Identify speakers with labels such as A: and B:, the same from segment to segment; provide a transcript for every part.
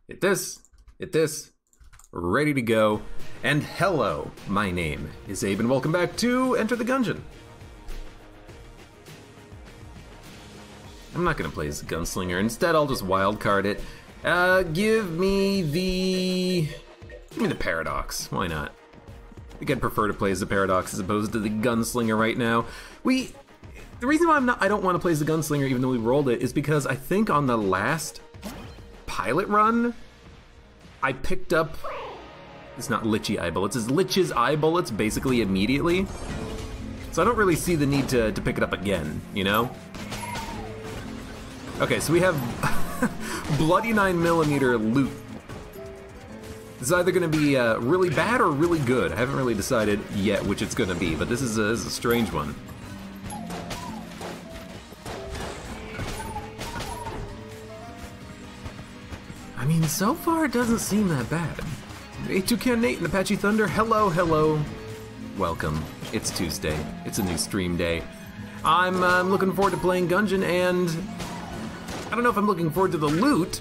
A: Hit this, ready to go. And hello, my name is Abe, and welcome back to Enter the Gungeon. I'm not gonna play as a gunslinger. Instead, I'll just wildcard it. Give me the paradox. Why not? I think I'd prefer to play as the paradox as opposed to the gunslinger right now. The reason why I don't want to play as the gunslinger, even though we rolled it, is because I think on the last pilot run, I picked up. It's not Lichy eye bullets. It's Lich's eye bullets basically immediately. So I don't really see the need to pick it up again, you know? Okay, so we have bloody 9mm loot. This is either going to be really bad or really good. I haven't really decided yet which it's going to be, but this is a strange one. I mean, so far it doesn't seem that bad. A2Can Nate and Apache Thunder, hello, hello. Welcome. It's Tuesday. It's a new stream day. I'm looking forward to playing Gungeon, and I don't know if I'm looking forward to the loot.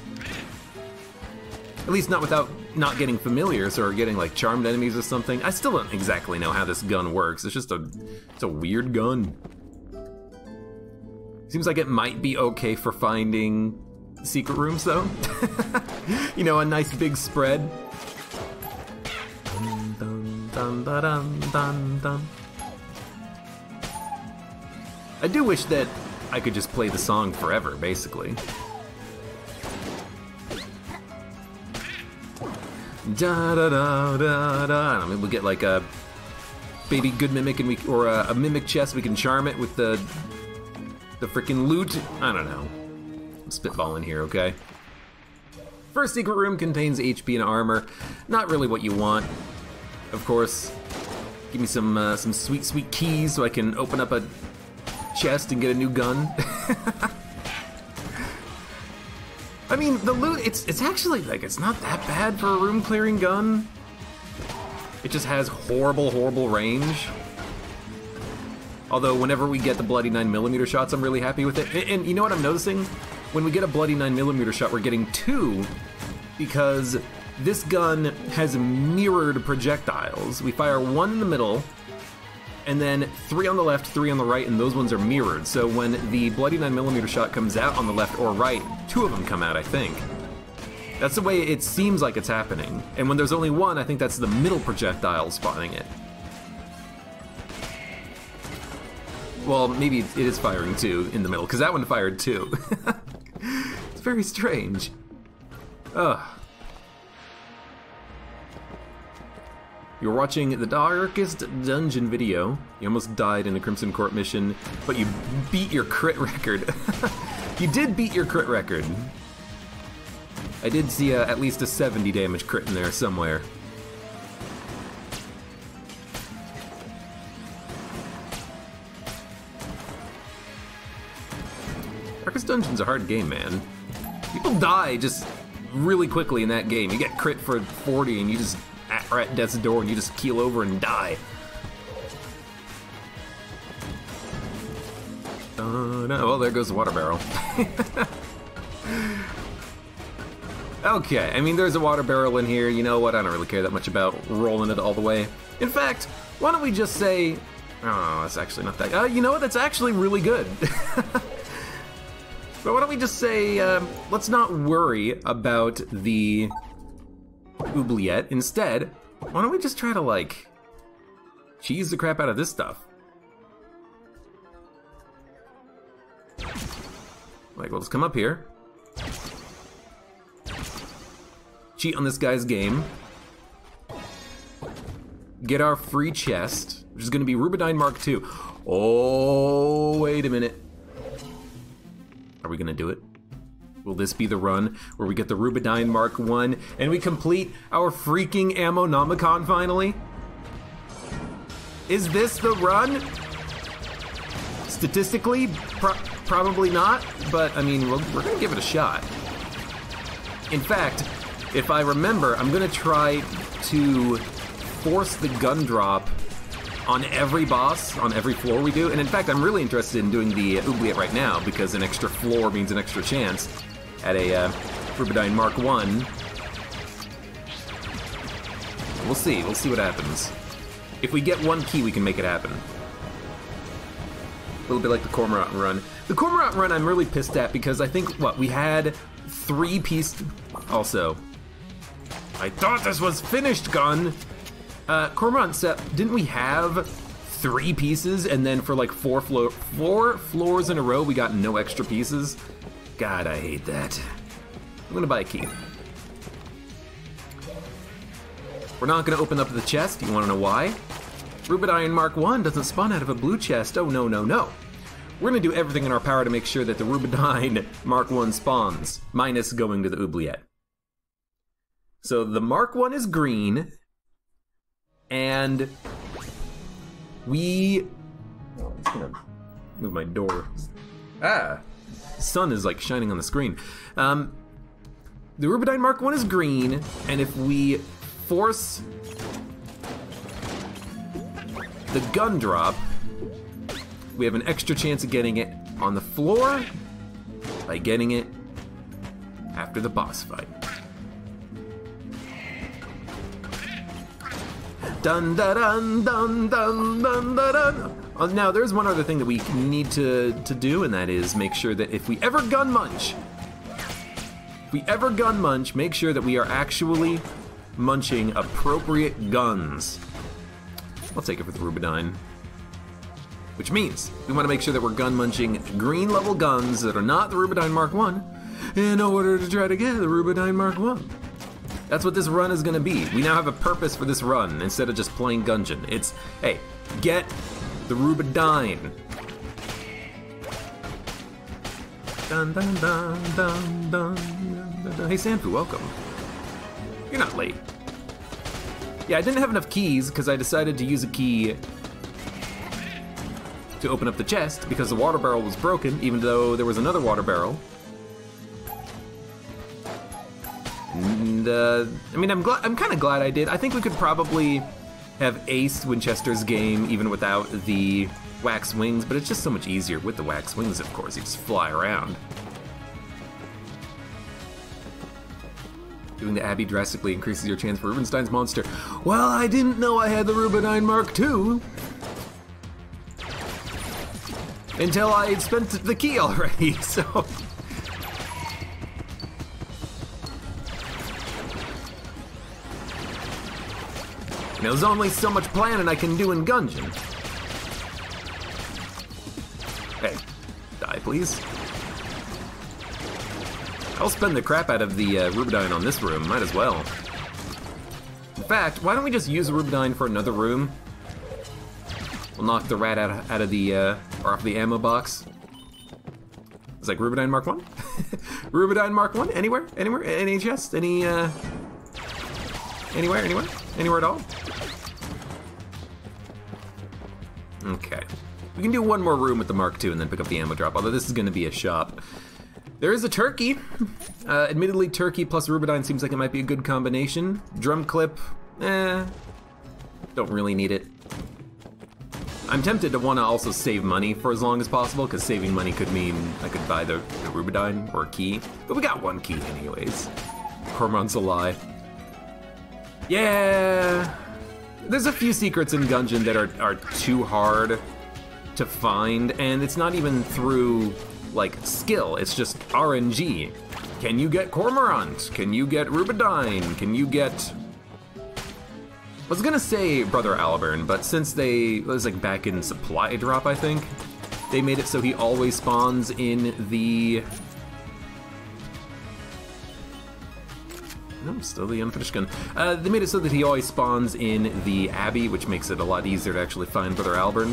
A: At least not without not getting familiars or getting like charmed enemies or something. I still don't exactly know how this gun works. It's just it's a weird gun. Seems like it might be okay for finding secret rooms though. You know, a nice big spread. Dun, dun, dun, dun, dun, dun. I do wish that I could just play the song forever, basically. Da da da da da. I mean, we'll get like a baby good mimic, and or a mimic chest. We can charm it with the freaking loot. I don't know. I'm spitballing here, okay? First secret room contains HP and armor. Not really what you want, of course. Give me some sweet keys so I can open up a chest and get a new gun. I mean, the loot, it's actually, like, it's not that bad for a room clearing gun. It just has horrible range. Although, whenever we get the bloody 9mm shots, I'm really happy with it. And you know what I'm noticing? When we get a bloody 9mm shot, we're getting two, because this gun has mirrored projectiles. We fire one in the middle, and then 3 on the left, 3 on the right, and those ones are mirrored. So when the bloody 9mm shot comes out on the left or right, 2 of them come out, I think. That's the way it seems like it's happening. And when there's only one, I think that's the middle projectile spotting it. Well, maybe it is firing 2 in the middle, because that one fired 2. It's very strange. Ugh. You're watching the darkest dungeon video. You almost died in a Crimson Court mission, but you beat your crit record. You did beat your crit record. I did see at least a 70 damage crit in there somewhere. Darkest Dungeon's a hard game, man. People die just really quickly in that game. You get crit for 40 and you just are at death's door and you just keel over and die. No, well, there goes the water barrel. Okay, I mean, there's a water barrel in here. You know what? I don't really care that much about rolling it all the way. In fact, why don't we just say, oh, that's actually not that. You know what? That's actually really good. But why don't we just say, let's not worry about the oubliette. Instead, why don't we just try to, like, cheese the crap out of this stuff? Like, we'll just come up here. Cheat on this guy's game. Get our free chest, which is going to be Rubidyne Mark II. Oh, wait a minute. Are we gonna do it? Will this be the run where we get the Rubidyne Mark I and we complete our freaking Ammonomicon finally? Is this the run? Statistically, probably not, but I mean, we're gonna give it a shot. In fact, if I remember, I'm gonna try to force the gun drop on every boss, on every floor we do. And in fact, I'm really interested in doing the oubliette right now, because an extra floor means an extra chance at a Rubidyne Mark I. We'll see what happens. If we get one key, we can make it happen. A little bit like the Cormorant run. The Cormorant run I'm really pissed at because I think, we had 3 pieces... Also, I thought this was finished, gun! Cormorant set, didn't we have 3 pieces and then for like 4 floors in a row we got no extra pieces? God, I hate that. I'm gonna buy a key. We're not gonna open up the chest. You wanna know why? Rubidion Mark 1 doesn't spawn out of a blue chest. Oh, no, no, no. We're gonna do everything in our power to make sure that the Rubidion Mark 1 spawns, minus going to the oubliette. So the Mark 1 is green, and we... Oh, I'm just gonna move my door. Ah, sun is like shining on the screen. The Rubidion Mark 1 is green, and if we force the gun drop, we have an extra chance of getting it on the floor by getting it after the boss fight. Dun dun dun dun dun dun dun. Now there's one other thing that we need to do, and that is make sure that if we ever gun munch, make sure that we are actually munching appropriate guns. I'll take it for the Rubidion. Which means we want to make sure that we're gun munching green level guns that are not the Rubidion Mark 1 in order to try to get the Rubidion Mark 1. That's what this run is going to be. We now have a purpose for this run instead of just playing Gungeon. It's, hey, get the Rubidion. Dun dun dun dun dun dun dun. Hey Sanfu, welcome. You're not late. Yeah, I didn't have enough keys because I decided to use a key to open up the chest because the water barrel was broken, even though there was another water barrel. And I mean, I'm kind of glad I did. I think we could probably have aced Winchester's game even without the wax wings, but it's just so much easier with the wax wings, of course. You just fly around. Doing the Abbey drastically increases your chance for Rubinstein's monster. Well, I didn't know I had the Rubidion Mark II until I had spent the key already, so... There's only so much planning I can do in Gungeon. Hey, die please. I'll spend the crap out of the Rubidion on this room, might as well. In fact, why don't we just use the Rubidion for another room? We'll knock the rat out of the, or off the ammo box. It's like Rubidion Mark 1? Rubidion Mark 1? Anywhere? Anywhere? Any chest? Any, Anywhere? Anywhere? Anywhere at all? Okay. We can do one more room with the Mark II and then pick up the ammo drop, although this is gonna be a shop. There is a turkey. Admittedly, turkey plus Rubidion seems like it might be a good combination. Drum clip, don't really need it. I'm tempted to want to also save money for as long as possible, because saving money could mean I could buy the Rubidion or a key. But we got one key anyways. Cormorant's a lie. Yeah! There's a few secrets in Gungeon that are too hard to find, and it's not even through, like, skill. It's just RNG. Can you get Cormorant? Can you get Rubidion? Can you get... I was gonna say Brother Alburn, but since it was like back in Supply Drop, I think, they made it so he always spawns in the... No, still the unfinished gun. They made it so that he always spawns in the Abbey, which makes it a lot easier to actually find Brother Alburn.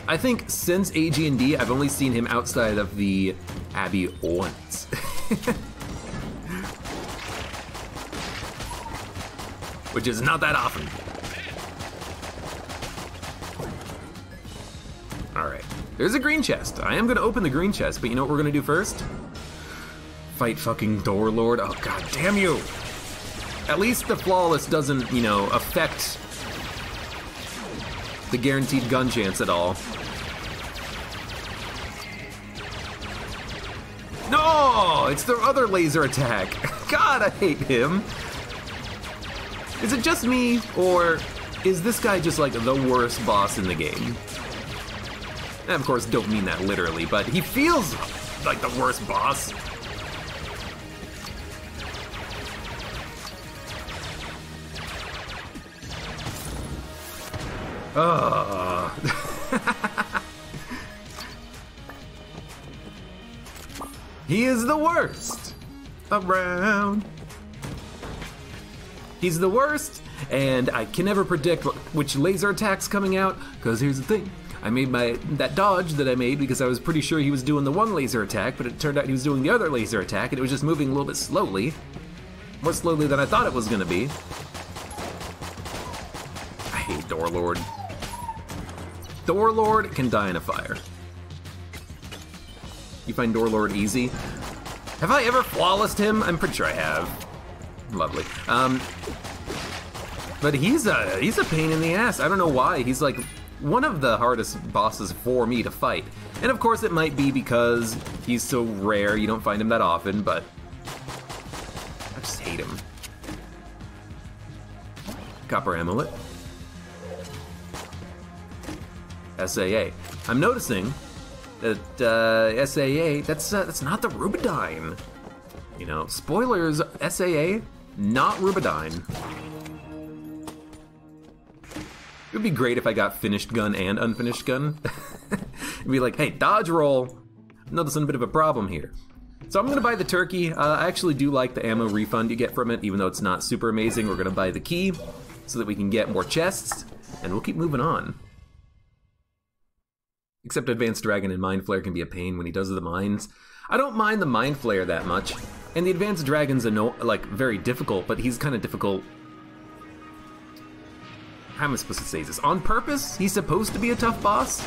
A: I think since AG&D, I've only seen him outside of the Abbey once. Which is not that often. Alright, there's a green chest. I am gonna open the green chest, but you know what we're gonna do first? Fight fucking Door Lord. Oh, god damn you! At least the Flawless doesn't, you know, affect the guaranteed gun chance at all. No, it's the other laser attack. God, I hate him. Is it just me, or is this guy just like the worst boss in the game? And of course, don't mean that literally, but he feels like the worst boss. He is the worst around. He's the worst, and I can never predict which laser attack's coming out, because here's the thing. I made that dodge that I made because I was pretty sure he was doing the one laser attack, but it turned out he was doing the other laser attack, and it was just moving a little bit slowly. More slowly than I thought it was gonna be. I hate Doorlord. Doorlord can die in a fire. You find Doorlord easy? Have I ever flawlessed him? I'm pretty sure I have. Lovely. But he's a pain in the ass. I don't know why. He's like one of the hardest bosses for me to fight. And of course it might be because he's so rare, you don't find him that often, but I just hate him. Copper Amulet. SAA. I'm noticing that SAA, that's not the Rubidyne. You know, spoilers, SAA, not Rubidyne. It would be great if I got finished gun and unfinished gun. It'd be like, hey, dodge roll. I'm noticing a bit of a problem here. So I'm gonna buy the turkey. I actually do like the ammo refund you get from it, even though it's not super amazing. We're gonna buy the key so that we can get more chests, and we'll keep moving on. Except Advanced Dragon and Mind Flare can be a pain when he does the mines. I don't mind the Mind Flare that much, and the Advanced Dragon's like very difficult, but he's kind of difficult. How am I supposed to say this? On purpose? He's supposed to be a tough boss?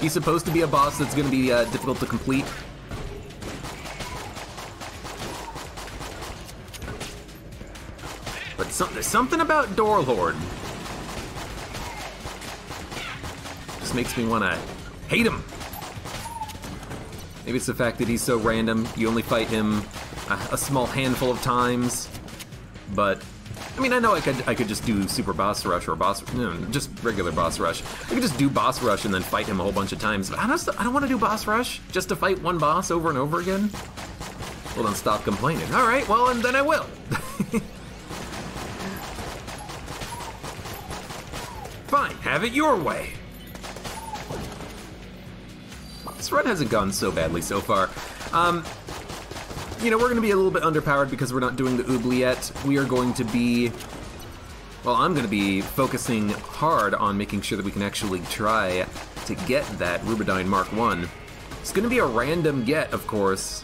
A: He's supposed to be a boss that's gonna be difficult to complete? But there's something about Doorlord. Just makes me wanna hate him. Maybe it's the fact that he's so random. You only fight him a small handful of times, but I mean, I know I could just do super boss rush or just regular boss rush. I could just do boss rush and then fight him a whole bunch of times. But I don't want to do boss rush just to fight one boss over and over again. Well, then stop complaining. All right, well, and then I will. Fine, have it your way. This run hasn't gone so badly so far. You know, we're going to be a little bit underpowered because we're not doing the oubliette. We are going to be, well, I'm going to be focusing hard on making sure that we can actually try to get that Rubidyne Mark 1. It's going to be a random get, of course,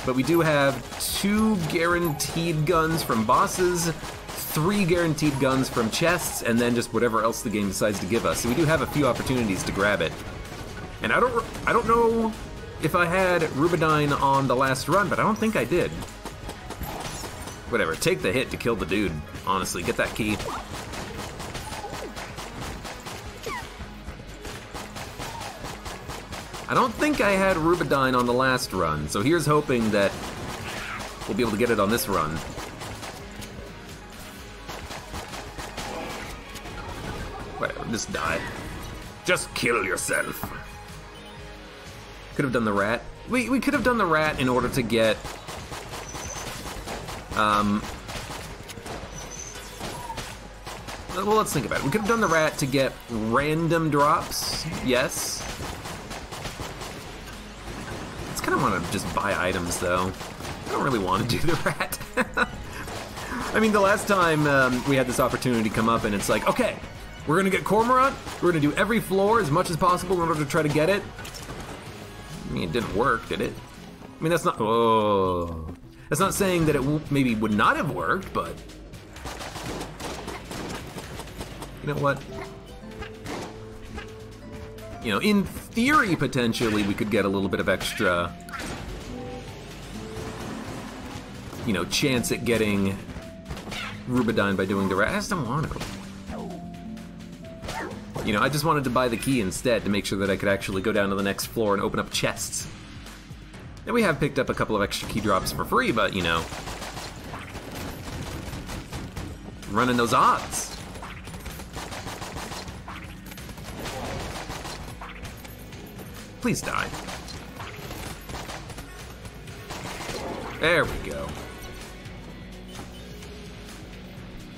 A: but we do have 2 guaranteed guns from bosses, 3 guaranteed guns from chests, and then just whatever else the game decides to give us. So we do have a few opportunities to grab it. And I don't know if I had Rubidyne on the last run, but I don't think I did. Whatever, take the hit to kill the dude. Honestly, get that key. I don't think I had Rubidyne on the last run, so here's hoping that we'll be able to get it on this run. Whatever, just die. Just kill yourself. Could have done the rat. We could have done the rat in order to get well, let's think about it. We could have done the rat to get random drops, yes. It's kind of want to just buy items though. I don't really want to do the rat. I mean, the last time we had this opportunity come up and it's like, okay, we're gonna get Cormorant, we're gonna do every floor as much as possible in order to try to get it. I mean, it didn't work, did it? I mean, that's not, oh. That's not saying that it maybe would not have worked, but you know what? You know, in theory, potentially, we could get a little bit of extra, you know, chance at getting Rubidyne by doing the rat. I just don't want to. You know, I just wanted to buy the key instead to make sure that I could actually go down to the next floor and open up chests. And we have picked up a couple of extra key drops for free, but, you know, running those odds. Please die. There we go.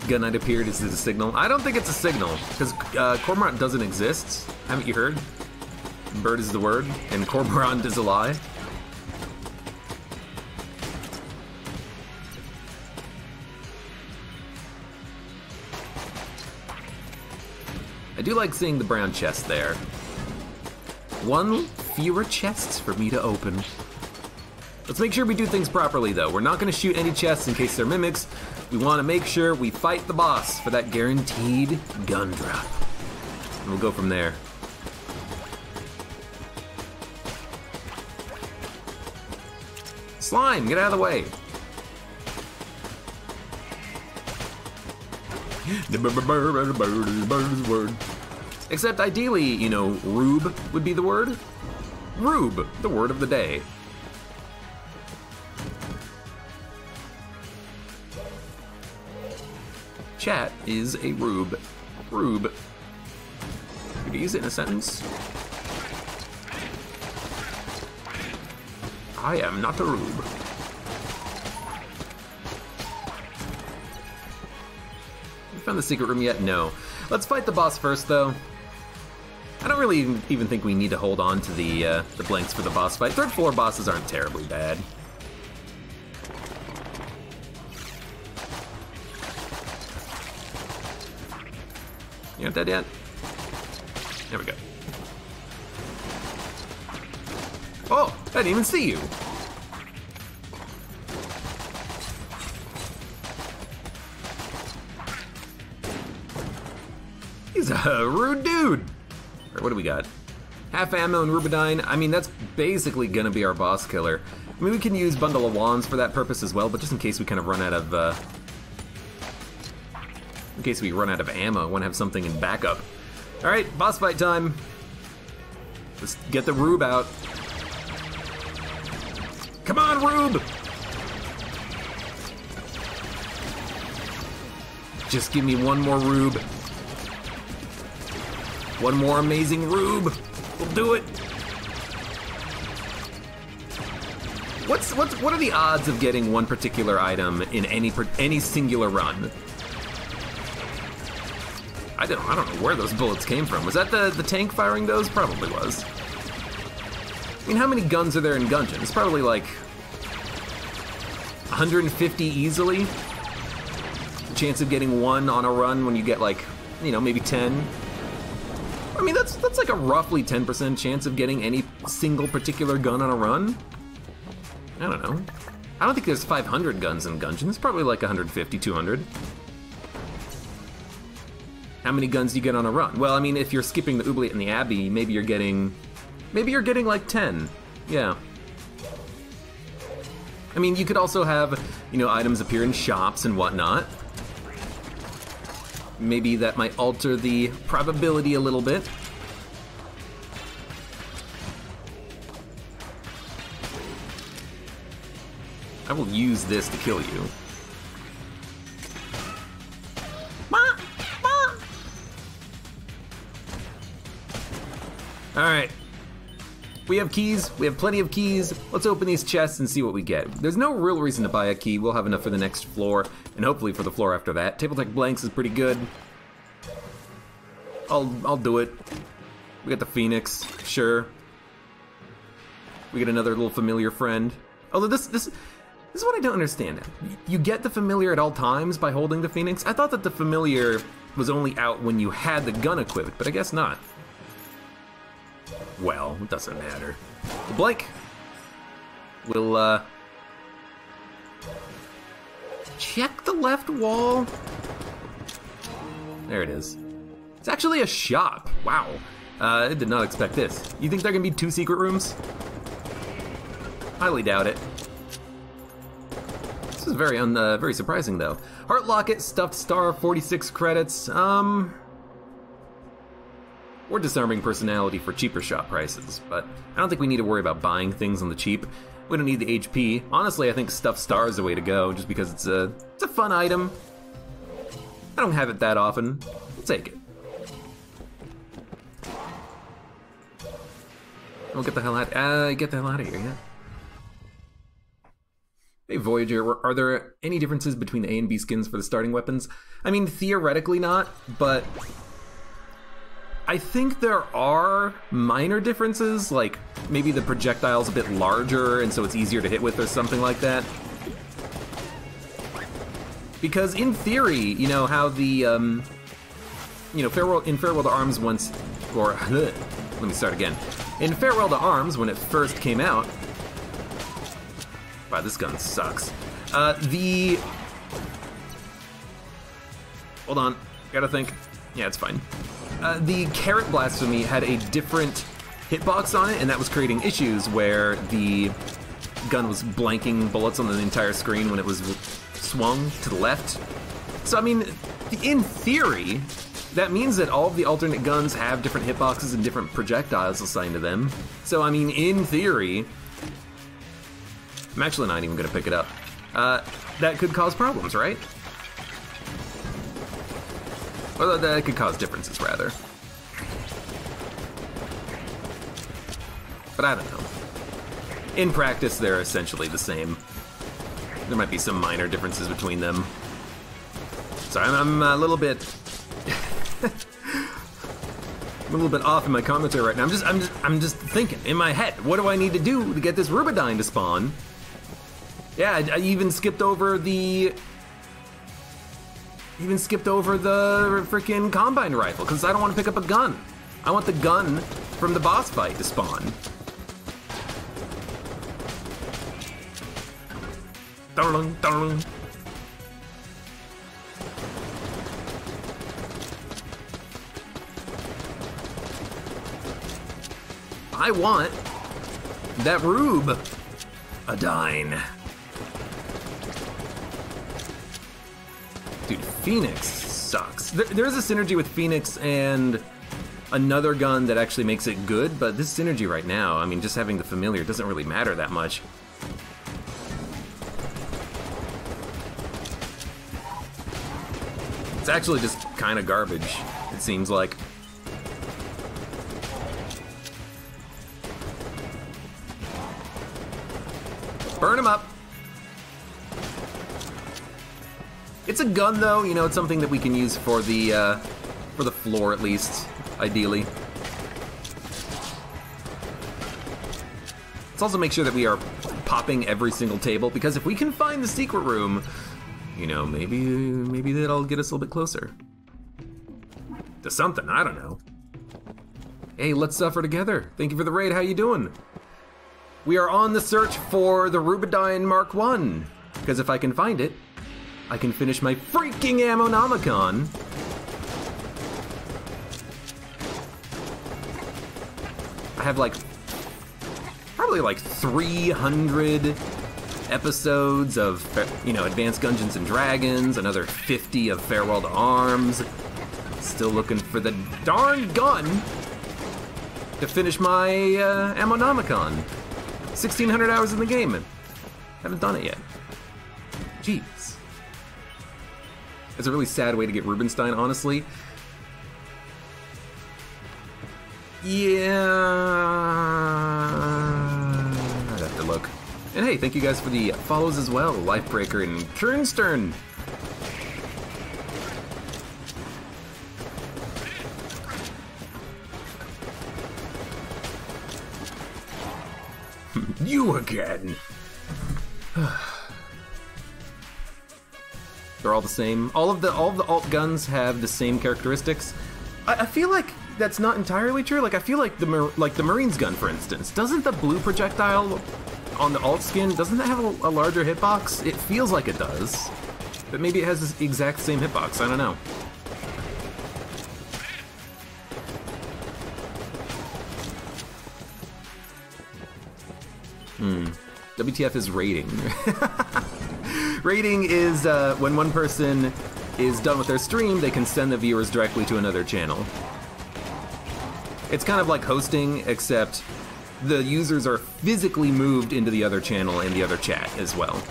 A: Gun Knight appeared. Is it a signal? I don't think it's a signal, because Cormorant doesn't exist. Haven't you heard? Bird is the word, and Cormorant is a lie. I do like seeing the brown chest there. One fewer chests for me to open. Let's make sure we do things properly, though. We're not going to shoot any chests in case they're mimics. We want to make sure we fight the boss for that guaranteed gun drop. And we'll go from there. Slime, get out of the way. The bird is the word. Except ideally, you know, rube would be the word. Rube, the word of the day. Chat is a rube. Rube. Could you use it in a sentence? I am not a rube. You found the secret room yet? No. Let's fight the boss first, though. I don't really even think we need to hold on to the blanks for the boss fight. Third floor bosses aren't terribly bad. You not dead yet? There we go. Oh, I didn't even see you. He's a rude dude. Or what do we got? Half ammo and Rubidyne. I mean, that's basically gonna be our boss killer. I mean, we can use Bundle of Wands for that purpose as well, but just in case we kind of run out of, in case we run out of ammo, I want to have something in backup. All right, boss fight time. Let's get the Rube out. Come on, Rube! Just give me one more Rube. One more amazing Rube. We'll do it. What are the odds of getting one particular item in any singular run? I don't know where those bullets came from. Was that the tank firing those? Probably was. I mean, how many guns are there in Gungeon? It's probably like 150 easily. The chance of getting one on a run when you get like, you know, maybe 10. I mean, that's like a roughly 10% chance of getting any single particular gun on a run. I don't know. I don't think there's 500 guns in Gungeon. It's probably like 150, 200. How many guns do you get on a run? Well, I mean, if you're skipping the Oubliette and the Abbey, maybe you're getting like 10. Yeah. I mean, you could also have, you know, items appear in shops and whatnot. Maybe that might alter the probability a little bit. I will use this to kill you. Alright. We have keys. We have plenty of keys. Let's open these chests and see what we get. There's no real reason to buy a key. We'll have enough for the next floor, and hopefully for the floor after that. Table Tech Blanks is pretty good. I'll do it. We got the Phoenix, sure. We get another little familiar friend. Although this is what I don't understand. You get the familiar at all times by holding the Phoenix? I thought that the familiar was only out when you had the gun equipped, but I guess not. Well, it doesn't matter. Blake, we'll check the left wall. There it is. It's actually a shop. Wow. I did not expect this. You think there can be 2 secret rooms? Highly doubt it. This is very surprising though. Heart Locket, Stuffed Star, 46 credits. or disarming personality for cheaper shop prices, but I don't think we need to worry about buying things on the cheap. We don't need the HP. Honestly, I think Stuffed Star is the way to go, just because it's a fun item. I don't have it that often. I'll take it. We'll get the hell out. Get the hell out of here, yeah. Hey Voyager, are there any differences between the A and B skins for the starting weapons? I mean, theoretically not, but I think there are minor differences, like maybe the projectile's a bit larger and so it's easier to hit with or something like that. Because in theory, you know, how the, you know, Farewell to Arms once, or, let me start again. In Farewell to Arms, when it first came out, wow, this gun sucks. Hold on, gotta think. Yeah, it's fine. The Carrot Blasphemy had a different hitbox on it, and that was creating issues where the gun was blanking bullets on the entire screen when it was swung to the left. So, I mean, in theory, that means that all of the alternate guns have different hitboxes and different projectiles assigned to them. So, I mean, in theory, I'm actually not even gonna pick it up. That could cause problems, right? Well, that could cause differences, rather. But I don't know. In practice, they're essentially the same. There might be some minor differences between them. So I'm a little bit... I'm a little bit off in my commentary right now. I'm just thinking in my head, what do I need to do to get this Rubidyne to spawn? Yeah, I even skipped over the freaking Combine Rifle because I don't want to pick up a gun. I want the gun from the boss fight to spawn. Darling, darling. I want that Rubidyne. Dude, Phoenix sucks. There's a synergy with Phoenix and another gun that actually makes it good, but this synergy right now, I mean, just having the familiar doesn't really matter that much. It's actually just kind of garbage, it seems like. Burn him up. It's a gun though, you know, it's something that we can use for the floor at least, ideally. Let's also make sure that we are popping every single table, because if we can find the secret room, you know, maybe that'll get us a little bit closer to something, I don't know. Hey, let's suffer together. Thank you for the raid, how you doing? We are on the search for the Rubidyne Mark I, because if I can find it, I can finish my freaking Ammonomicon. I have like, probably like 300 episodes of, you know, Advanced Dungeons and Dragons, another 50 of Farewell to Arms. Still looking for the darn gun to finish my Ammonomicon. 1,600 hours in the game. Haven't done it yet. Jeez. It's a really sad way to get Rubinstein, honestly. Yeah, I'd have to look. And hey, thank you guys for the follows as well, Lifebreaker and Kernstern. You again. They're all the same. All of the alt guns have the same characteristics. I feel like that's not entirely true. Like I feel like the Marine's gun, for instance, doesn't the blue projectile on the alt skin, doesn't that have a larger hitbox? It feels like it does, but maybe it has the exact same hitbox. I don't know. WTF is rating. Rating is when one person is done with their stream, they can send the viewers directly to another channel. It's kind of like hosting, except the users are physically moved into the other channel and the other chat as well.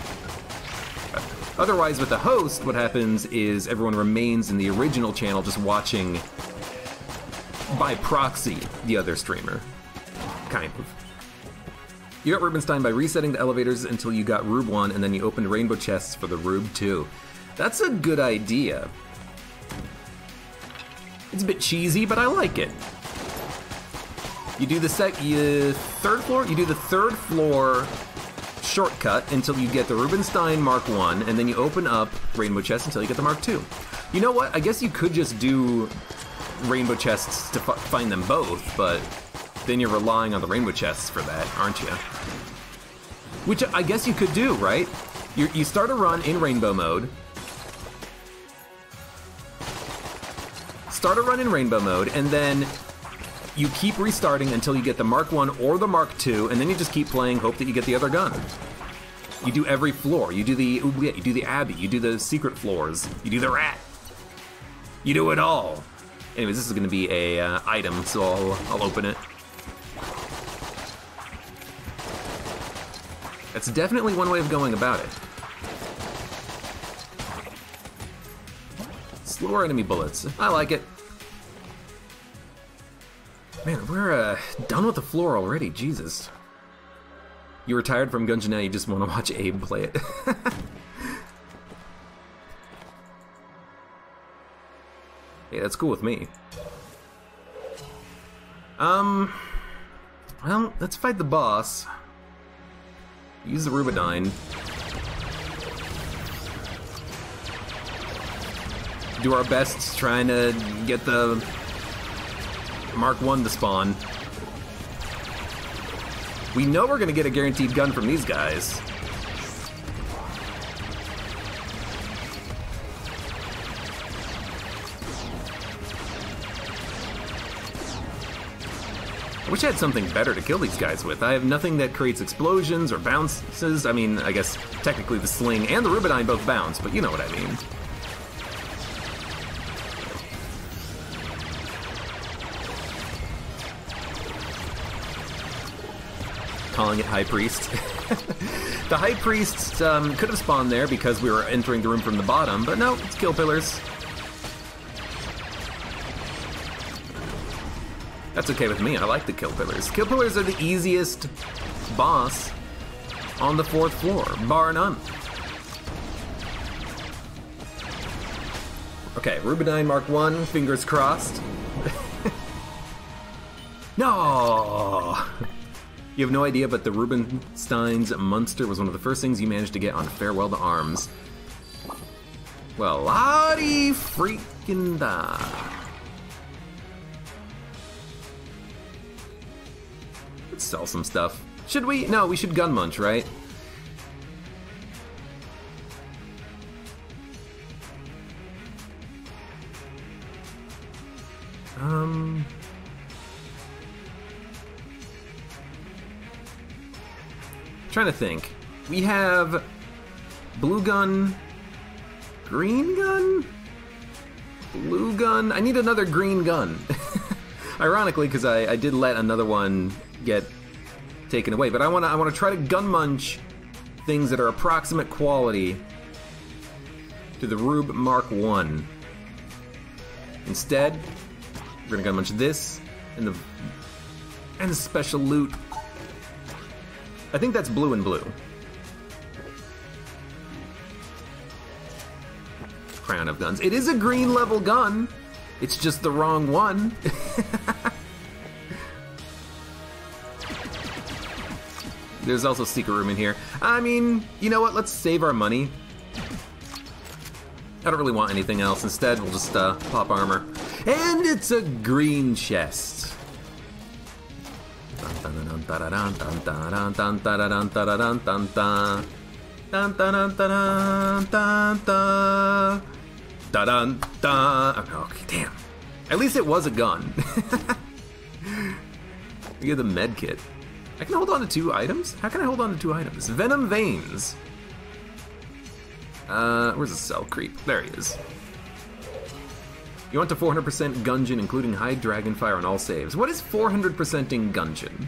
A: Otherwise, with the host, what happens is everyone remains in the original channel just watching by proxy the other streamer. Kind of. You got Rubenstein by resetting the elevators until you got Rube 1, and then you opened rainbow chests for the Rube 2. That's a good idea. It's a bit cheesy, but I like it. You do the third floor? You do the third floor shortcut until you get the Rubenstein Mark 1, and then you open up rainbow chests until you get the Mark 2. You know what? I guess you could just do rainbow chests to find them both, but then you're relying on the rainbow chests for that, aren't you? Which I guess you could do, right? You start a run in rainbow mode. Start a run in rainbow mode, and then you keep restarting until you get the Mark 1 or the Mark 2, and then you just keep playing, hope that you get the other gun. You do every floor. You do the oubliette, you do the Abbey, you do the secret floors, you do the rat. You do it all. Anyways, this is gonna be a item, so I'll open it. That's definitely one way of going about it. Slower enemy bullets. I like it. Man, we're done with the floor already, Jesus. You retired from Gungeon, now you just want to watch Abe play it. Yeah, that's cool with me. Well, let's fight the boss. Use the Rubenstein. Do our best trying to get the Mark 1 to spawn. We know we're gonna get a guaranteed gun from these guys. I wish I had something better to kill these guys with. I have nothing that creates explosions or bounces. I mean, I guess technically the sling and the Rubenstein both bounce, but you know what I mean. Calling it High Priest. The High Priest could have spawned there because we were entering the room from the bottom, but no, it's Kill Pillars. That's okay with me, I like the Kill Pillars. Kill Pillars are the easiest boss on the 4th floor, bar none. Okay, Rubenstein Mark 1, fingers crossed. No! You have no idea, but the Rubenstein's Munster was one of the first things you managed to get on Farewell to Arms. Well, lottie freaking da. Let's sell some stuff. Should we? No, we should gun munch, right? Trying to think. We have blue gun, green gun, blue gun. I need another green gun. Ironically, because I did let another one get taken away, but I wanna try to gun munch things that are approximate quality to the Rube Mark 1. Instead, we're gonna gun munch this and the special loot. I think that's blue and blue. Crown of Guns. It is a green level gun. It's just the wrong one. There's also a secret room in here. I mean, you know what? Let's save our money. I don't really want anything else. Instead, we'll just pop armor. And it's a green chest. Okay, damn. At least it was a gun. We get the med kit. I can hold on to 2 items? How can I hold on to 2 items? Venom Veins. Where's the cell creep? There he is. You want to 400% Gungeon, including high Dragonfire on all saves. What is 400%ing Gungeon?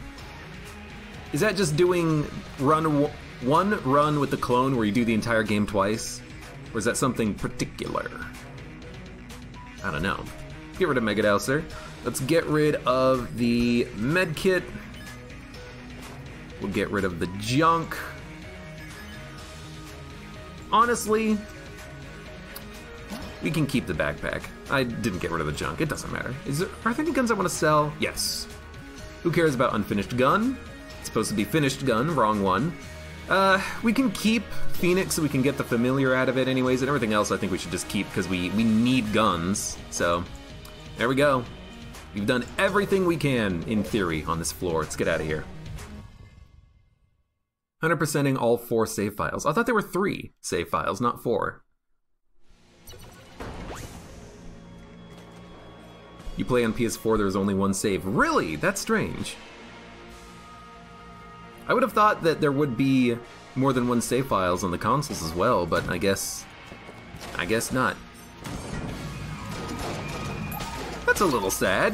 A: Is that just doing one run with the clone where you do the entire game twice? Or is that something particular? I don't know. Get rid of Mega Dowser. Let's get rid of the medkit. We'll get rid of the junk. Honestly, we can keep the backpack. I didn't get rid of the junk. It doesn't matter. Are there any guns I want to sell? Yes. Who cares about unfinished gun? It's supposed to be finished gun. Wrong one. We can keep Phoenix so we can get the familiar out of it anyways, and everything else I think we should just keep because we need guns. So, there we go. We've done everything we can, in theory, on this floor. Let's get out of here. 100%ing all 4 save files. I thought there were 3 save files, not 4. You play on PS4, there's only 1 save. Really? That's strange. I would have thought that there would be more than 1 save files on the consoles as well, but I guess not. That's a little sad.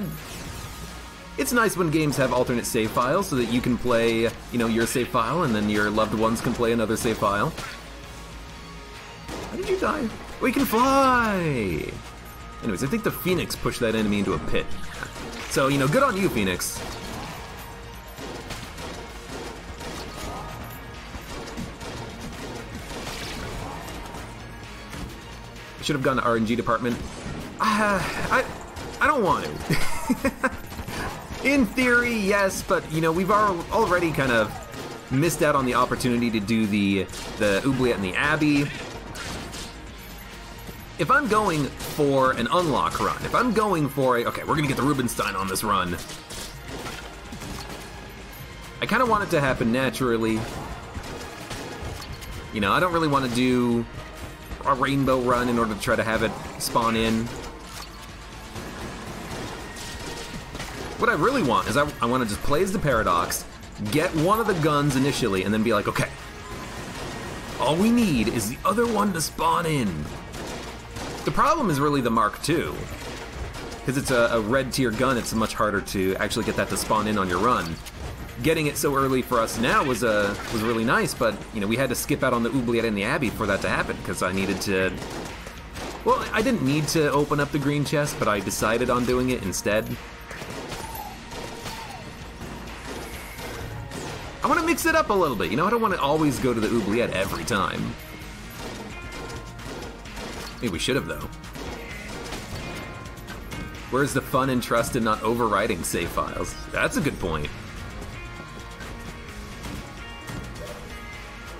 A: It's nice when games have alternate save files so that you can play, you know, your save file and then your loved ones can play another save file. How did you die? We can fly! Anyways, I think the Phoenix pushed that enemy into a pit. So, you know, good on you, Phoenix. I should have gone to RNG department. I don't want to. In theory, yes, but you know, we've already kind of missed out on the opportunity to do the Oubliette and the Abbey. If I'm going for an unlock run, if I'm going for okay, we're gonna get the Rubinstein on this run. I kind of want it to happen naturally. You know, I don't really want to do a rainbow run in order to try to have it spawn in. What I really want is I want to just play as the Paradox, get one of the guns initially, and then be like, okay, all we need is the other one to spawn in. The problem is really the Mark II. Because it's a red tier gun, it's much harder to actually get that to spawn in on your run. Getting it so early for us now was really nice, but you know, we had to skip out on the Oubliette and the Abbey for that to happen, because I needed to... Well, I didn't need to open up the green chest, but I decided on doing it instead. I want to mix it up a little bit, you know? I don't want to always go to the Oubliette every time. Maybe we should have, though. Where's the fun and trust in not overwriting save files? That's a good point.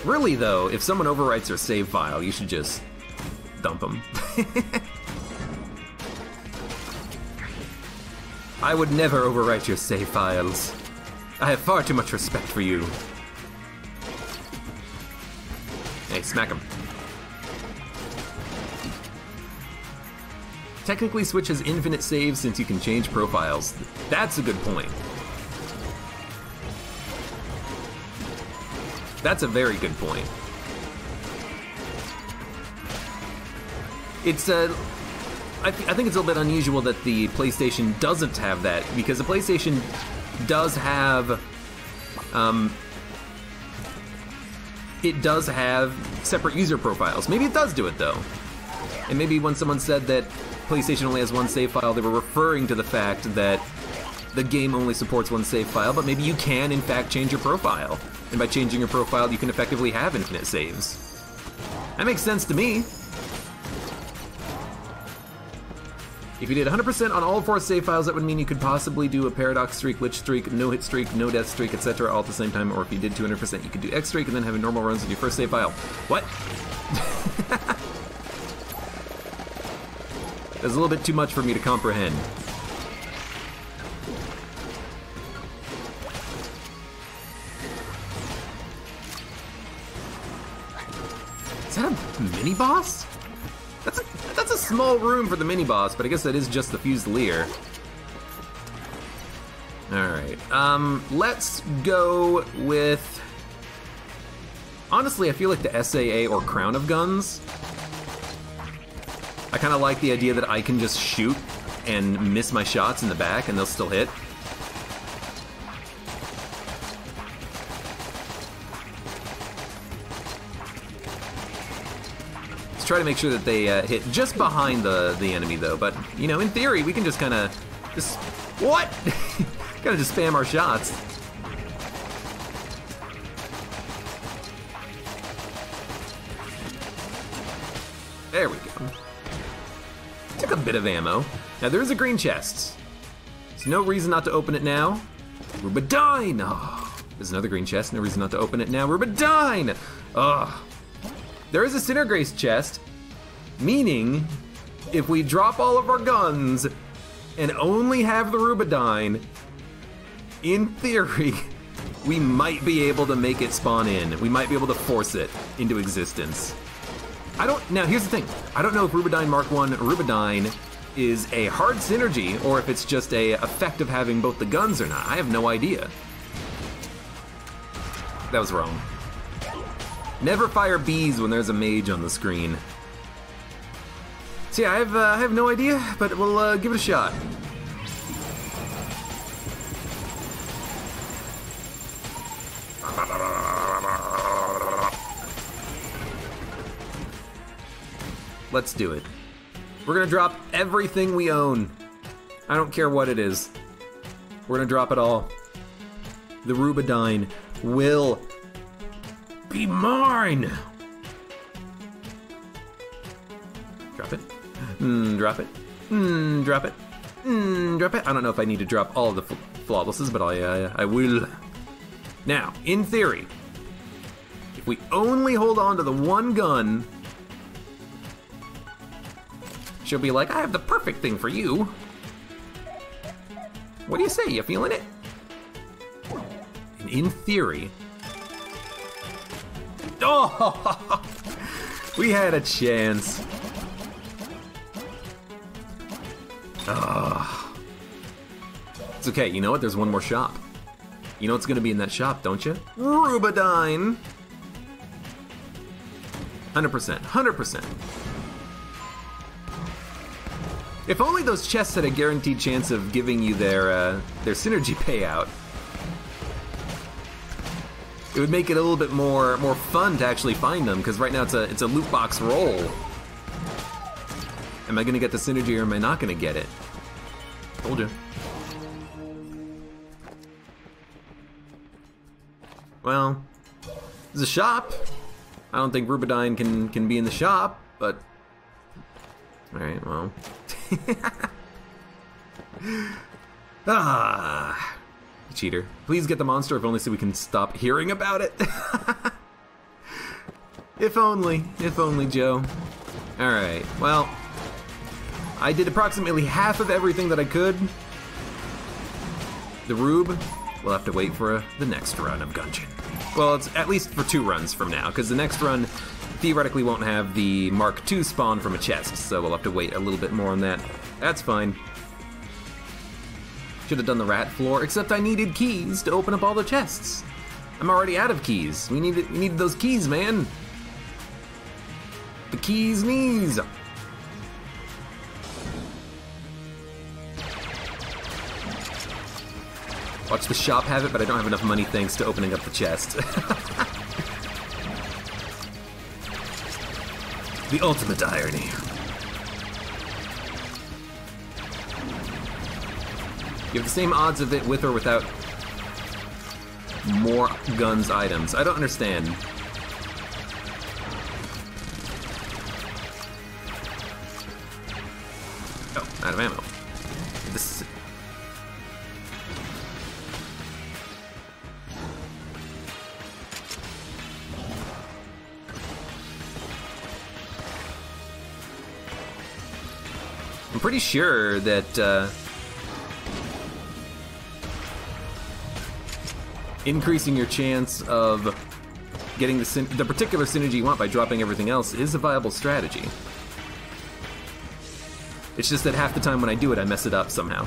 A: Really, though, if someone overwrites their save file, you should just dump them. I would never overwrite your save files. I have far too much respect for you. Hey, smack him. Technically, Switch has infinite saves since you can change profiles. That's a good point. That's a very good point. It's I think it's a little bit unusual that the PlayStation doesn't have that, because the PlayStation does have it does have separate user profiles. Maybe it does do it though. And maybe when someone said that PlayStation only has one save file, they were referring to the fact that the game only supports one save file, but maybe you can in fact change your profile. And by changing your profile, you can effectively have infinite saves. That makes sense to me. If you did 100% on all 4 save files, that would mean you could possibly do a Paradox streak, Lich streak, no-hit streak, no-death streak, etc. all at the same time, or if you did 200%, you could do X streak and then have normal runs with your first save file. What? That's a little bit too much for me to comprehend. Is that a mini-boss? That's a small room for the mini-boss, but I guess that is just the Fusilier. Alright, let's go with... Honestly, I feel like the SAA or Crown of Guns I kind of like the idea that I can just shoot and miss my shots in the back and they'll still hit. Let's try to make sure that they hit just behind the enemy though, but you know, in theory, we can just kind of just, what? Kind of just spam our shots. There we go. Took a bit of ammo. Now there's a green chest. There's no reason not to open it now. Rubidine! Oh, there's another green chest. No reason not to open it now. Rubidine! Oh. There is a Cinergrace chest, meaning if we drop all of our guns and only have the Rubidine, in theory, we might be able to make it spawn in. We might be able to force it into existence. Now here's the thing. I don't know if Rubidine Mark 1 Rubidine is a hard synergy or if it's just a effect of having both the guns or not. I have no idea. That was wrong. Never fire bees when there's a mage on the screen. So yeah, I have no idea, but we'll give it a shot. Let's do it. We're gonna drop everything we own. I don't care what it is. We're gonna drop it all. The Rubidine will be mine. Drop it. Drop it. Drop it. Drop it. I don't know if I need to drop all of the flawlesses, but I will. Now, in theory, if we only hold on to the one gun, she'll be like, I have the perfect thing for you. What do you say? You feeling it? And in theory, oh, we had a chance. Oh. It's okay, you know what? There's one more shop. You know what's gonna be in that shop, don't you? Rubidine. 100%, 100%. If only those chests had a guaranteed chance of giving you their synergy payout. It would make it a little bit more fun to actually find them, because right now it's a loot box roll. Am I gonna get the synergy or am I not gonna get it? Told you. Well, there's a shop. I don't think Rubidine can be in the shop, but alright, well. Ah, cheater. Please get the monster, if only so we can stop hearing about it. If only, Joe. Alright, well, I did approximately half of everything that I could. The Rube, we'll have to wait for the next run of Gungeon. Well, it's at least for 2 runs from now, because the next run theoretically won't have the Mark II spawn from a chest, so we'll have to wait a little bit more on that. That's fine. Should have done the rat floor, except I needed keys to open up all the chests. I'm already out of keys. We needed those keys, man. The keys knees. Watch the shop have it, but I don't have enough money thanks to opening up the chest. The ultimate irony. You have the same odds of it with or without more guns items. I don't understand. Oh, out of ammo. This is... I'm pretty sure that increasing your chance of getting the particular synergy you want by dropping everything else is a viable strategy. It's just that half the time when I do it, I mess it up somehow.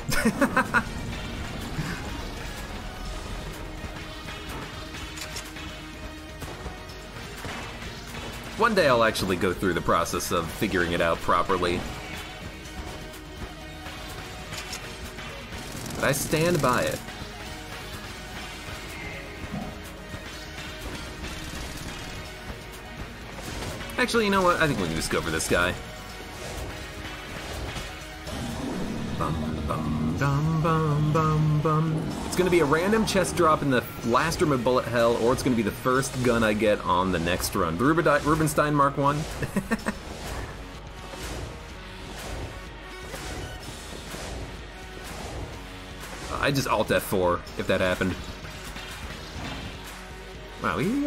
A: One day I'll actually go through the process of figuring it out properly. I stand by it. Actually, you know what? I think we can just go for this guy. Bum, bum, bum, bum, bum, bum. It's gonna be a random chest drop in the last room of Bullet Hell, or it's gonna be the first gun I get on the next run. Rubenstein Mark 1. I just Alt F4 if that happened. Wow, we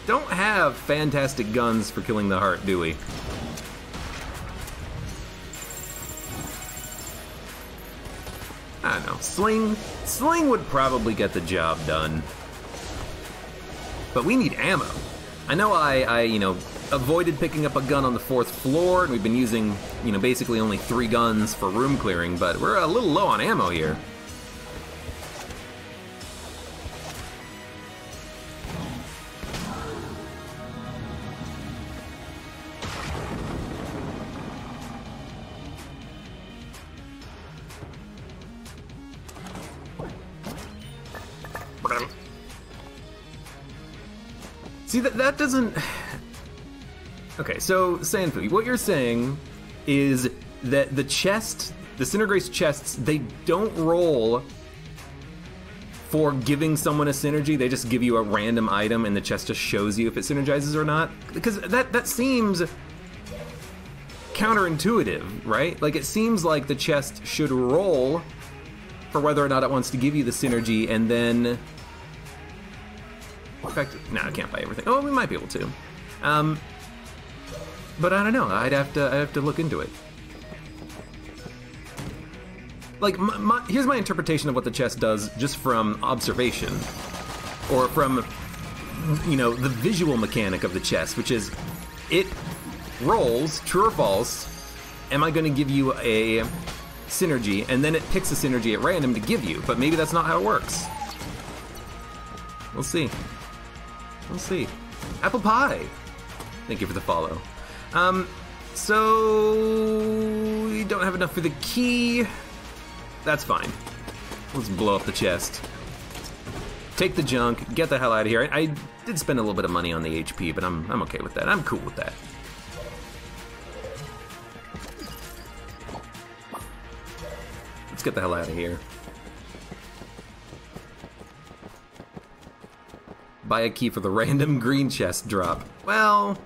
A: don't have fantastic guns for killing the heart, do we? I don't know. Sling would probably get the job done. But we need ammo. I know I avoided picking up a gun on the 4th floor, and we've been using, basically only 3 guns for room clearing, but we're a little low on ammo here. See, that doesn't... Okay, so, Sandfoo, what you're saying is that the Cinergrace chests, they don't roll for giving someone a synergy, they just give you a random item and the chest just shows you if it synergizes or not? Because that seems counterintuitive, right? Like, it seems like the chest should roll for whether or not it wants to give you the synergy, and then... In fact, no, I can't buy everything. Oh, we might be able to. But I don't know. I'd have to look into it. Like, here's my interpretation of what the chest does, just from observation, or from, the visual mechanic of the chest, which is, it rolls, true or false. Am I going to give you a synergy? And then it picks a synergy at random to give you. But maybe that's not how it works. We'll see. We'll see. Apple pie! Thank you for the follow. So... we don't have enough for the key. That's fine. Let's blow up the chest. Take the junk, get the hell out of here. I did spend a little bit of money on the HP, but I'm okay with that. I'm cool with that. Let's get the hell out of here. Buy a key for the random green chest drop. Well,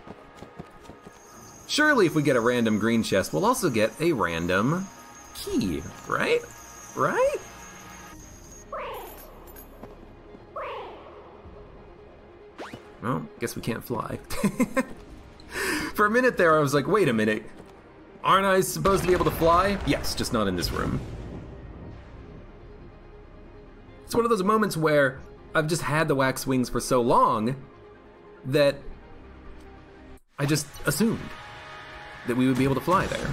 A: surely if we get a random green chest, we'll also get a random key, right? Right? Well, guess we can't fly. For a minute there, I was like, wait a minute. Aren't I supposed to be able to fly? Yes, just not in this room. It's one of those moments where I've just had the wax wings for so long that I just assumed that we would be able to fly there.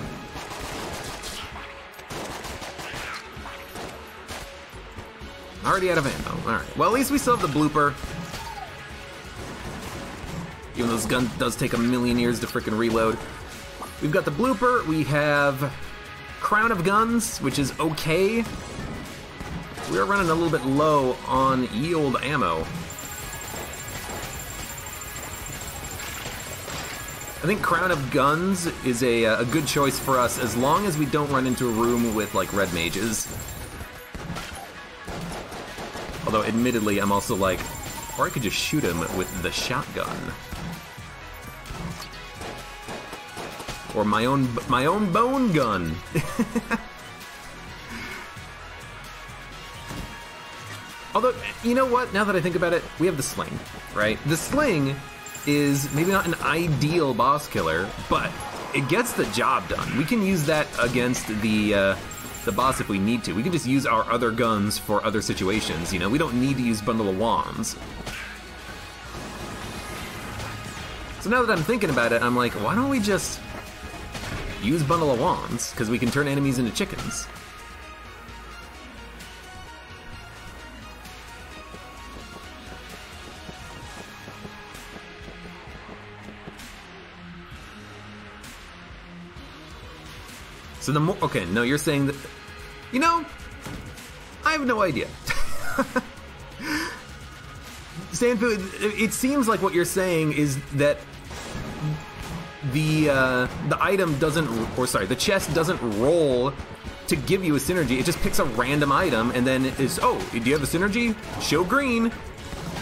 A: Already out of ammo. Alright. Well, at least we still have the blooper. Even though this gun does take a million years to frickin' reload. We've got the blooper. We have Crown of Guns, which is okay. We're running a little bit low on ye olde ammo. I think Crown of Guns is a good choice for us as long as we don't run into a room with like red mages. Although admittedly I'm also like, or I could just shoot him with the shotgun. Or my own bone gun. Although, you know what? Now that I think about it, we have the sling, right? The sling is maybe not an ideal boss killer, but it gets the job done. We can use that against the boss if we need to. We can just use our other guns for other situations, We don't need to use Bundle of Wands. So now that I'm thinking about it, I'm like, why don't we just use Bundle of Wands? Because we can turn enemies into chickens. So the more, okay, no, you're saying that, I have no idea. Sandpoo, it seems like what you're saying is that the item doesn't, or sorry, the chest doesn't roll to give you a synergy. It just picks a random item and then is, oh, do you have a synergy? Show green.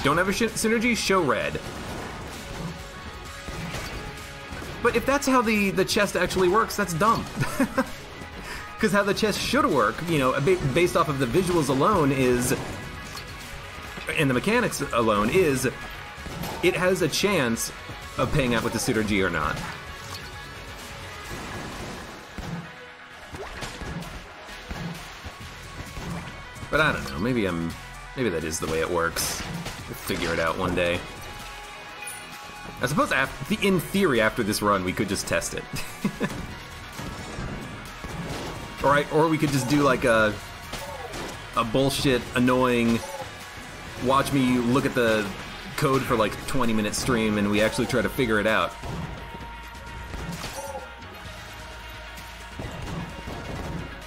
A: Don't have a synergy? Show red. But if that's how the chest actually works, that's dumb. Because how the chest should work, you know, based off of the visuals alone is, and the mechanics alone is, it has a chance of paying out with the synergy or not. But I don't know, maybe that is the way it works. We'll figure it out one day. I suppose in theory after this run we could just test it. Or we could just do like a bullshit, annoying, watch me look at the code for like 20-minute stream and we actually try to figure it out.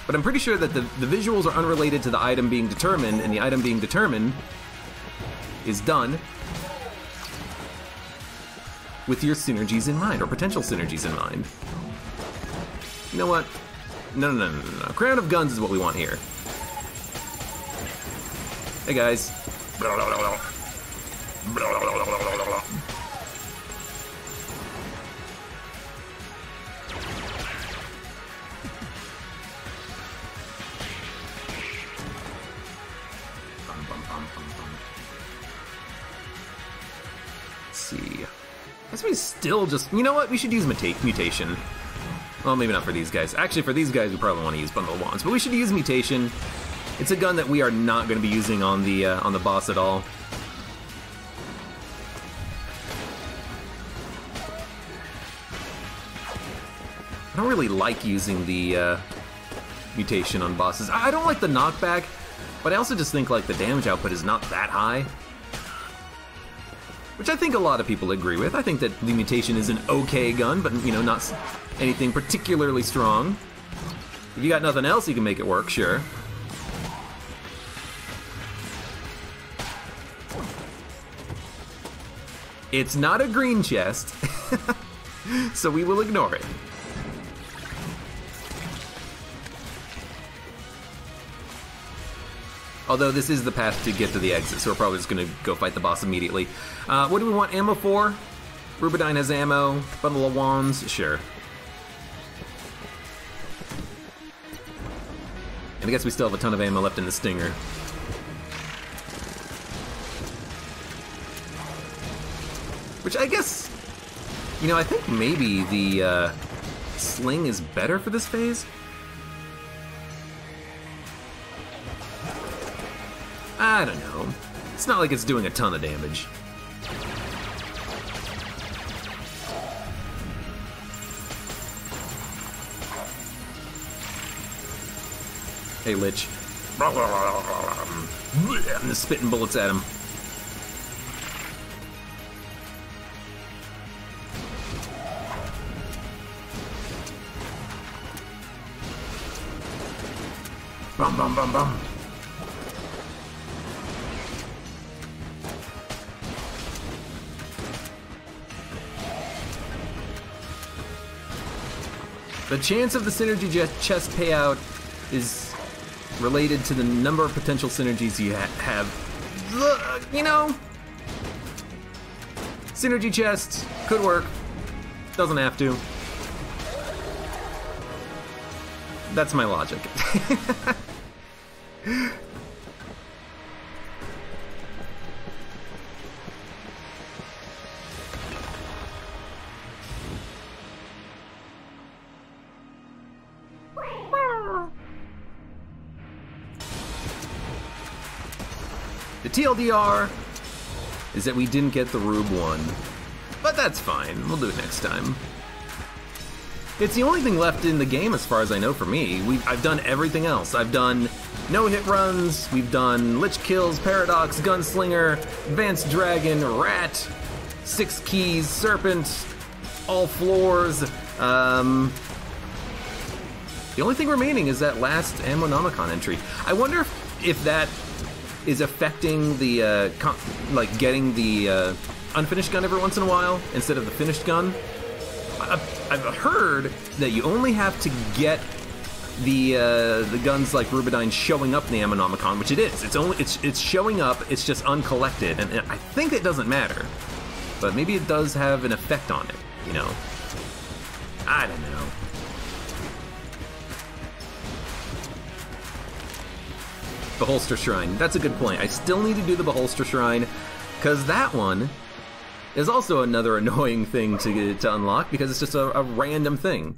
A: But I'm pretty sure that the visuals are unrelated to the item being determined, and the item being determined is done with your synergies in mind, or potential synergies in mind. You know what? No. Crown of Guns is what we want here. Hey guys. Let's see. I guess we still just, you know what? We should use mutation. Well, maybe not for these guys. Actually, for these guys, we probably want to use Bundle of Wands, but we should use mutation. It's a gun that we are not going to be using on the boss at all. I don't really like using the mutation on bosses. I don't like the knockback, but I also just think like the damage output is not that high. Which I think a lot of people agree with. I think that the mutation is an okay gun, but you know, not anything particularly strong. If you got nothing else, you can make it work, sure. It's not a green chest, so we will ignore it. Although this is the path to get to the exit, so we're probably just gonna go fight the boss immediately. What do we want ammo for? Rubidine has ammo. Bundle of Wands, sure. And I guess we still have a ton of ammo left in the Stinger. Which I guess, you know, I think maybe the sling is better for this phase. I don't know. It's not like it's doing a ton of damage. Hey, Lich. I'm just spitting bullets at him. Bum bum bum bum. The chance of the synergy chest payout is related to the number of potential synergies you have. You know, synergy chest could work, doesn't have to. That's my logic. The TLDR is that we didn't get the Rube one, but that's fine. We'll do it next time. It's the only thing left in the game as far as I know for me. I've done everything else. I've done no-hit runs, we've done Lich Kills, Paradox, Gunslinger, Advanced Dragon, Rat, 6 Keys, Serpent, all floors. The only thing remaining is that last Ammonomicon entry. I wonder if if that is affecting the, like, getting the unfinished gun every once in a while instead of the finished gun. I've heard that you only have to get the guns like Rubidyne showing up in the Ammonomicon, which it is. It's showing up. It's just uncollected, and I think it doesn't matter. But maybe it does have an effect on it. You know, I don't know. Beholster Shrine. That's a good point. I still need to do the Beholster Shrine, because that one is also another annoying thing to unlock, because it's just a random thing.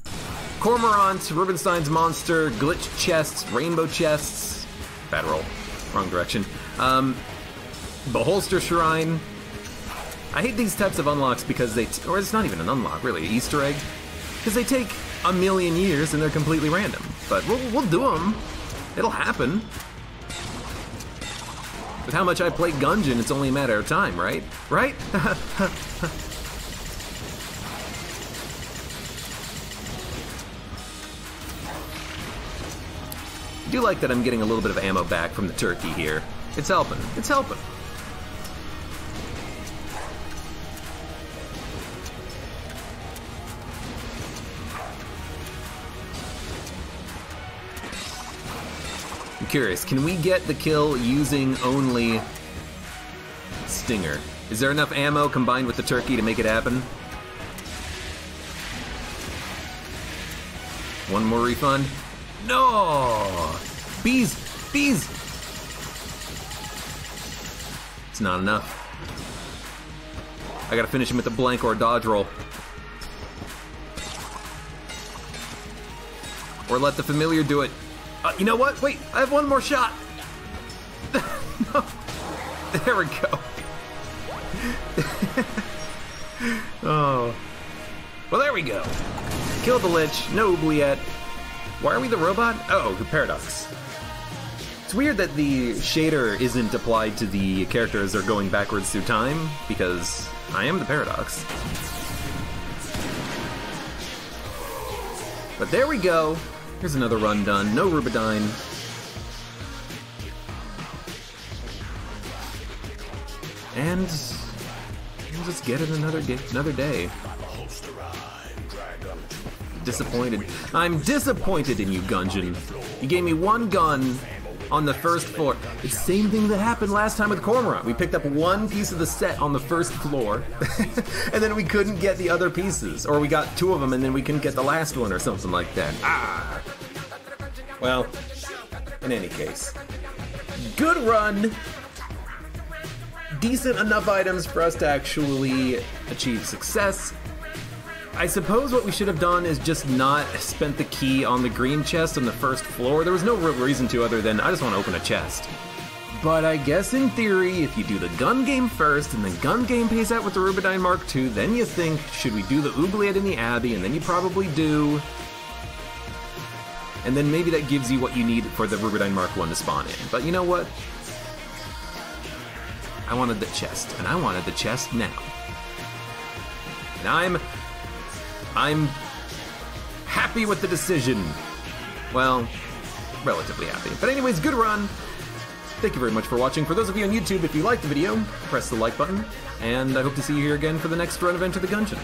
A: Cormorant, Rubinstein's Monster, Glitch Chests, Rainbow Chests. Bad roll. Wrong direction. Beholster Shrine. I hate these types of unlocks because they... or it's not even an unlock, really. Easter egg. Because they take a million years and they're completely random. But we'll do them. It'll happen. With how much I play Gungeon, it's only a matter of time, right? Right? I do like that I'm getting a little bit of ammo back from the turkey here. It's helping. It's helping. I'm curious, can we get the kill using only Stinger? Is there enough ammo combined with the turkey to make it happen? One more refund? No! Bees! Bees! It's not enough. I gotta finish him with a blank or a dodge roll. Or let the familiar do it. You know what? Wait, I have one more shot. No. There we go. Oh. Well, there we go. Kill the Lich, no oubliette. Why are we the robot? Oh, the Paradox. It's weird that the shader isn't applied to the character as they're going backwards through time, because I am the Paradox. But there we go. Here's another run done. No Rubidyne. And we'll just get it another day. Disappointed. I'm disappointed in you, Gungeon. You gave me one gun on the first floor. It's the same thing that happened last time with Cormorant. We picked up one piece of the set on the first floor, and then we couldn't get the other pieces. Or we got two of them, and then we couldn't get the last one, or something like that. Ah! Well, in any case. Good run! Decent enough items for us to actually achieve success. I suppose what we should have done is just not spent the key on the green chest on the first floor. There was no real reason to other than I just want to open a chest. But I guess in theory, if you do the gun game first and the gun game pays out with the Rubidyne Mark II, then you think, should we do the oubliette in the Abbey? And then you probably do. And then maybe that gives you what you need for the Rubidyne Mark I to spawn in. But you know what? I wanted the chest, and I wanted the chest now. And I'm happy with the decision. Well, relatively happy. But anyways, good run. Thank you very much for watching. For those of you on YouTube, if you liked the video, press the like button. And I hope to see you here again for the next run of Enter the Gungeon.